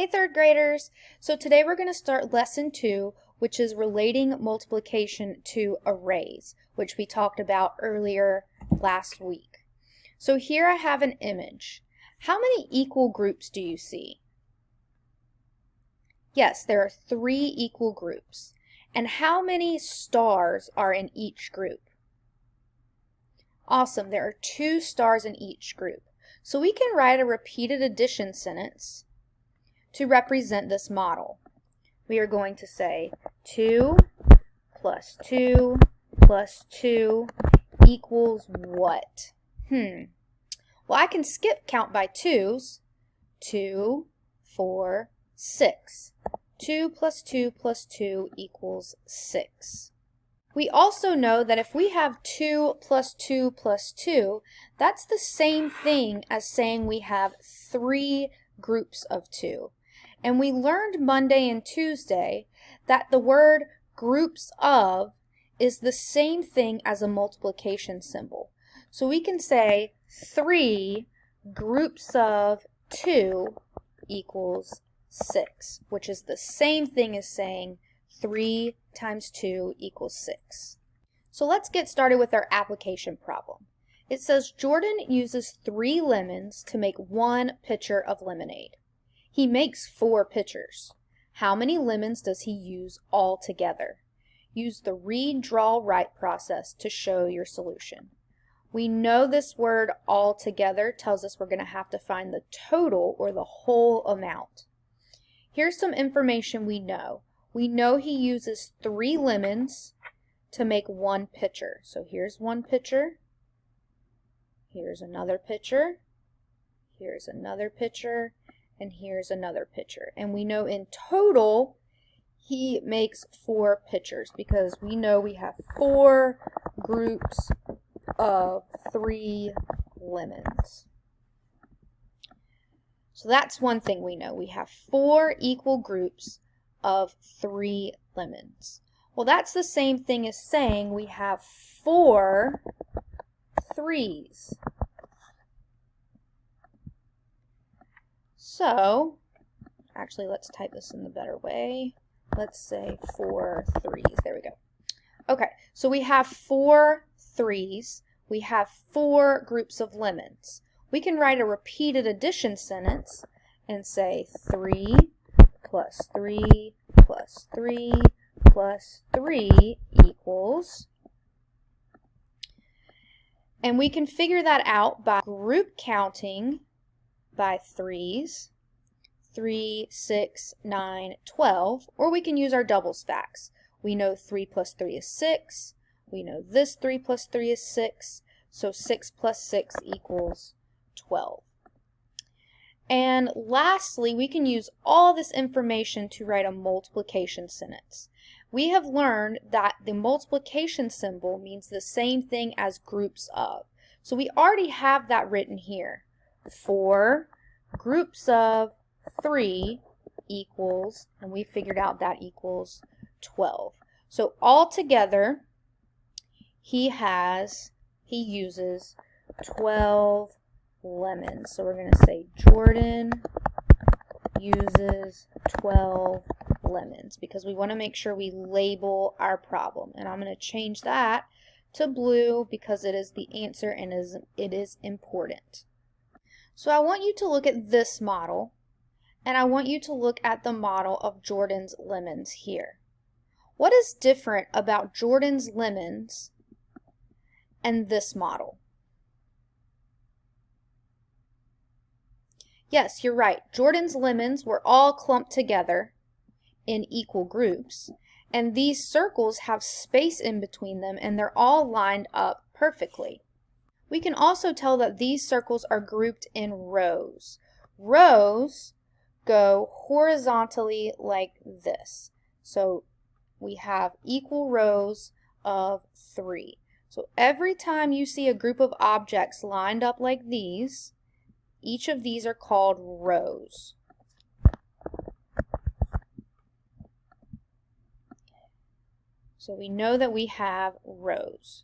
Hey third graders! So today we're going to start lesson 2, which is relating multiplication to arrays, which we talked about earlier last week. So here I have an image. How many equal groups do you see? Yes, there are 3 equal groups. And how many stars are in each group? Awesome, there are 2 stars in each group. So we can write a repeated addition sentence to represent this model. We are going to say 2 plus 2 plus 2 equals what? Well, I can skip count by 2's. 2, 4, 6. 2 plus 2 plus 2 equals 6. We also know that if we have 2 plus 2 plus 2, that's the same thing as saying we have 3 groups of 2. And we learned Monday and Tuesday that the word groups of is the same thing as a multiplication symbol. So we can say 3 groups of 2 equals 6, which is the same thing as saying 3 times 2 equals 6. So let's get started with our application problem. It says Jordan uses 3 lemons to make 1 pitcher of lemonade. He makes 4 pitchers. How many lemons does he use altogether? Use the read, draw, write process to show your solution. We know this word altogether tells us we're going to have to find the total or the whole amount. Here's some information we know. We know he uses 3 lemons to make 1 pitcher. So here's 1 pitcher. Here's another pitcher. Here's another pitcher. And here's another pitcher. And we know in total he makes 4 pitchers because we know we have 4 groups of 3 lemons. So that's one thing we know. We have 4 equal groups of 3 lemons. Well, that's the same thing as saying we have 4 threes. So, actually, let's type this in the better way. Let's say 4 threes. There we go. Okay, so we have 4 threes. We have 4 groups of lemons. We can write a repeated addition sentence and say 3 plus 3 plus 3 plus 3 equals. And we can figure that out by group counting by 3's, 3, 6, 9, 12, or we can use our doubles facts. We know 3 plus 3 is 6. We know this 3 plus 3 is 6. So 6 plus 6 equals 12. And lastly, we can use all this information to write a multiplication sentence. We have learned that the multiplication symbol means the same thing as groups of. So we already have that written here. 4 groups of 3 equals, and we figured out that equals 12. So altogether, he uses 12 lemons. So we're going to say Jordan uses 12 lemons because we want to make sure we label our problem. And I'm going to change that to blue because it is the answer and it is important. So I want you to look at this model, and I want you to look at the model of Jordan's lemons here. What is different about Jordan's lemons and this model? Yes, you're right. Jordan's lemons were all clumped together in equal groups, and these circles have space in between them, and they're all lined up perfectly. We can also tell that these circles are grouped in rows. Rows go horizontally like this. So we have equal rows of 3. So every time you see a group of objects lined up like these, each of these are called rows. So we know that we have rows.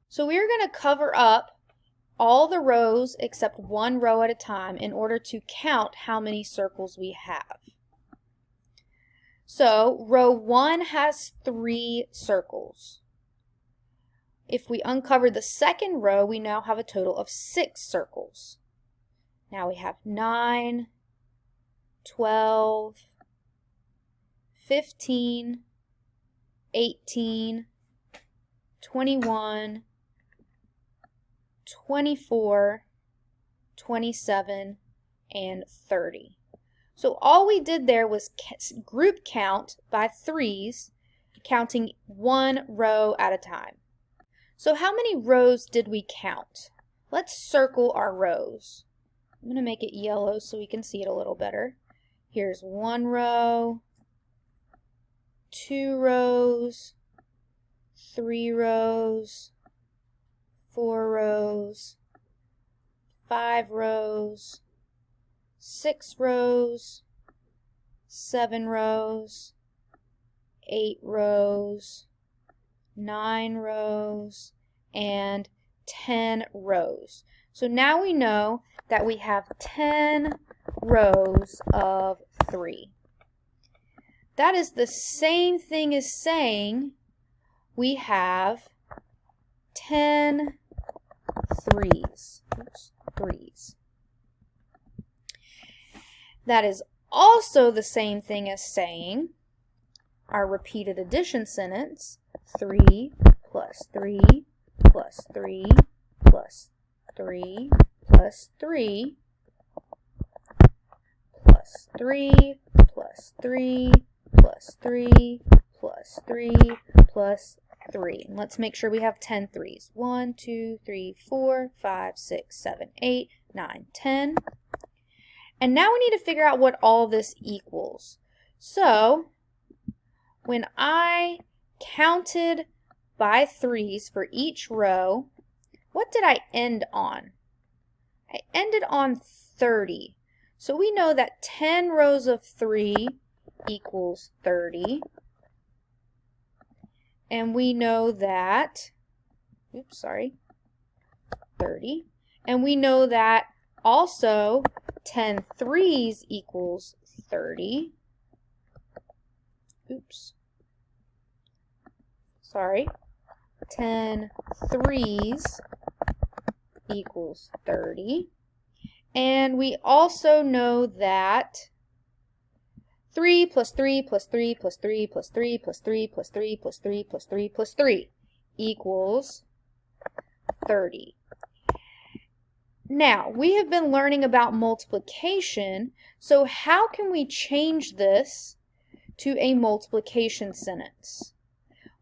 So we're going to cover up all the rows except one row at a time in order to count how many circles we have. So row 1 has 3 circles. If we uncover the second row, we now have a total of 6 circles. Now we have 9, 12, 15, 18, 21, 24, 27, and 30. So all we did there was group count by 3s, counting 1 row at a time. So how many rows did we count? Let's circle our rows. I'm going to make it yellow so we can see it a little better. Here's 1 row, 2 rows, 3 rows, 4 rows, 5 rows, 6 rows, 7 rows, 8 rows, 9 rows, and 10 rows. So now we know that we have 10 rows of 3. That is the same thing as saying we have 10 threes. Oops, threes. That is also the same thing as saying our repeated addition sentence, 3 plus 3 plus 3 plus 3 plus 3 plus 3 plus 3 plus 3 plus 3 plus 3. And let's make sure we have 10 threes. 1, 2, 3, 4, 5, 6, 7, 8, 9, 10. And now we need to figure out what all this equals. So when I counted by 3s for each row, what did I end on? I ended on 30. So we know that 10 rows of 3 equals 30. And we know that, 30. And we know that also 10 threes equals 30. 10 threes equals 30. And we also know that 3 plus 3 plus 3 plus 3 plus 3 plus 3 plus 3 plus 3 plus 3 plus 3 equals 30. Now, we have been learning about multiplication, so how can we change this to a multiplication sentence?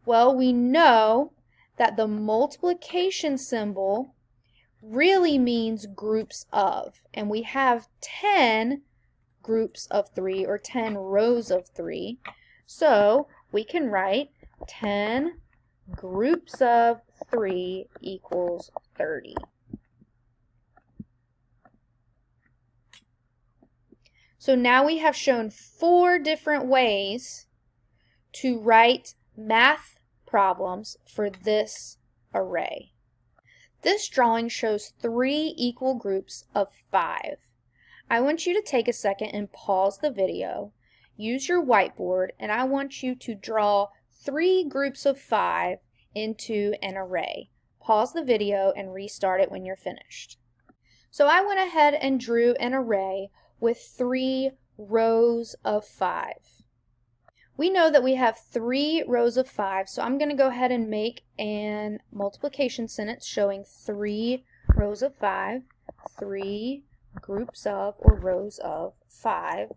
Well, we know that the multiplication symbol really means groups of, and we have 10 groups of 3 or 10 rows of 3. So we can write 10 groups of 3 equals 30. So now we have shown 4 different ways to write math problems for this array. This drawing shows 3 equal groups of 5. I want you to take a second and pause the video, use your whiteboard, and I want you to draw 3 groups of 5 into an array. Pause the video and restart it when you're finished. So I went ahead and drew an array with 3 rows of 5. We know that we have 3 rows of 5, so I'm going to go ahead and make an multiplication sentence showing 3 rows of 5, 3 groups of or rows of 5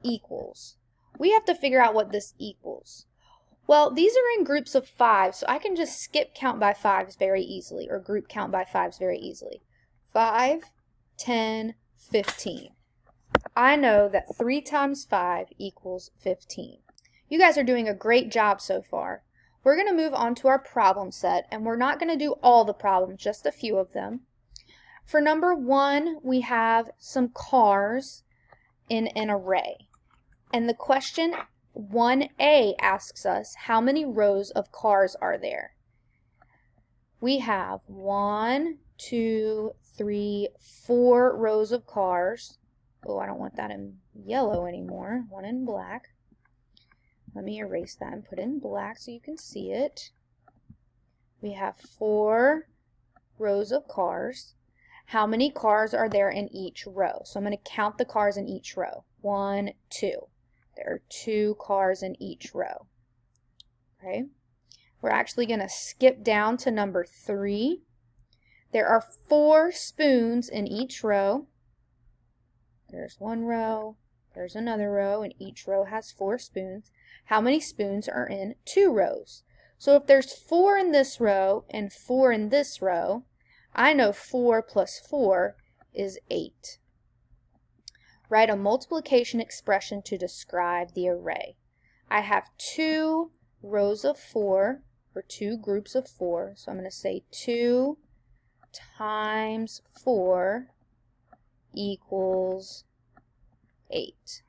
equals. We have to figure out what this equals. Well, these are in groups of 5, so I can just skip count by 5s very easily, or group count by 5s very easily. 5, 10, 15. I know that 3 times 5 equals 15. You guys are doing a great job so far. We're going to move on to our problem set, and we're not going to do all the problems, just a few of them. For number 1, we have some cars in an array. And the question 1A asks us, how many rows of cars are there? We have 1, 2, 3, 4 rows of cars. Oh, I don't want that in yellow anymore. One in black. let me erase that and put it in black so you can see it. We have 4 rows of cars. How many cars are there in each row? So I'm going to count the cars in each row. 1, 2. There are 2 cars in each row. Okay. We're actually going to skip down to number 3. There are 4 spoons in each row. There's one row, there's another row, and each row has 4 spoons. How many spoons are in 2 rows? So if there's 4 in this row and 4 in this row, I know 4 plus 4 is 8. Write a multiplication expression to describe the array. I have 2 rows of 4, or 2 groups of 4, so I'm going to say 2 times 4 equals 8.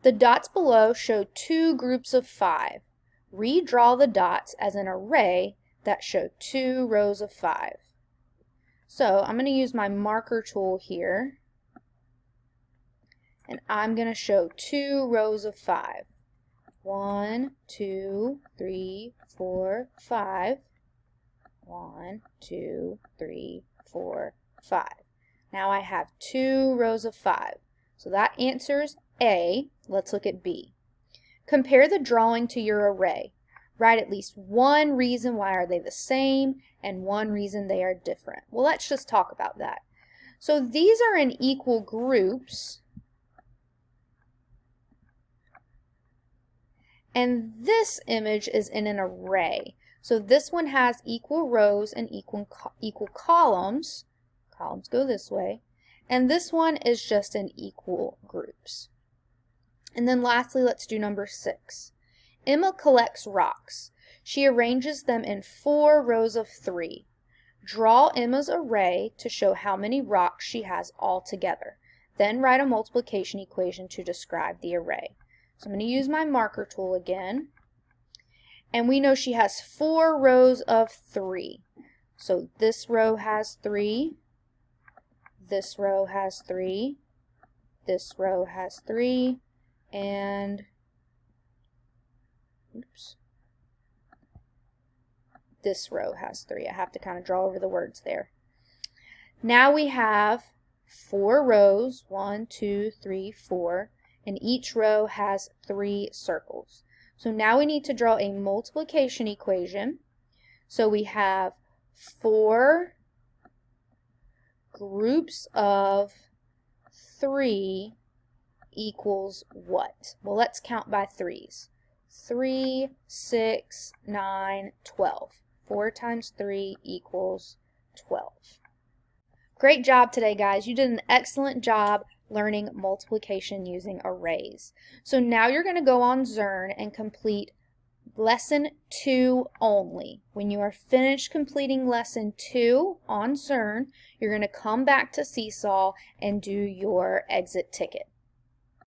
The dots below show 2 groups of 5. Redraw the dots as an array that show 2 rows of 5. So I'm going to use my marker tool here, and I'm going to show 2 rows of 5. 1, 2, 3, 4, 5. 1, 2, 3, 4, 5. Now I have 2 rows of 5. So that answers A. Let's look at B. Compare the drawing to your array. Write at least one reason why are they the same and one reason they are different. Well, let's just talk about that. So these are in equal groups. And this image is in an array. So this one has equal rows and equal columns. Columns go this way. And this one is just in equal groups. And then lastly, let's do number 6. Emma collects rocks. She arranges them in 4 rows of 3. Draw Emma's array to show how many rocks she has all together. Then write a multiplication equation to describe the array. So I'm going to use my marker tool again. And we know she has 4 rows of 3. So this row has 3. This row has 3. This row has 3. And oops, this row has 3. I have to kind of draw over the words there. Now we have 4 rows, 1, 2, 3, 4, and each row has 3 circles. So now we need to draw a multiplication equation. So we have 4 groups of 3 equals what? Well, let's count by 3s. 3, 6, 9, 12. 4 times 3 equals 12. Great job today, guys. You did an excellent job learning multiplication using arrays. So now you're going to go on Zearn and complete Lesson 2 only. When you are finished completing Lesson 2 on Zearn, you're going to come back to Seesaw and do your exit ticket.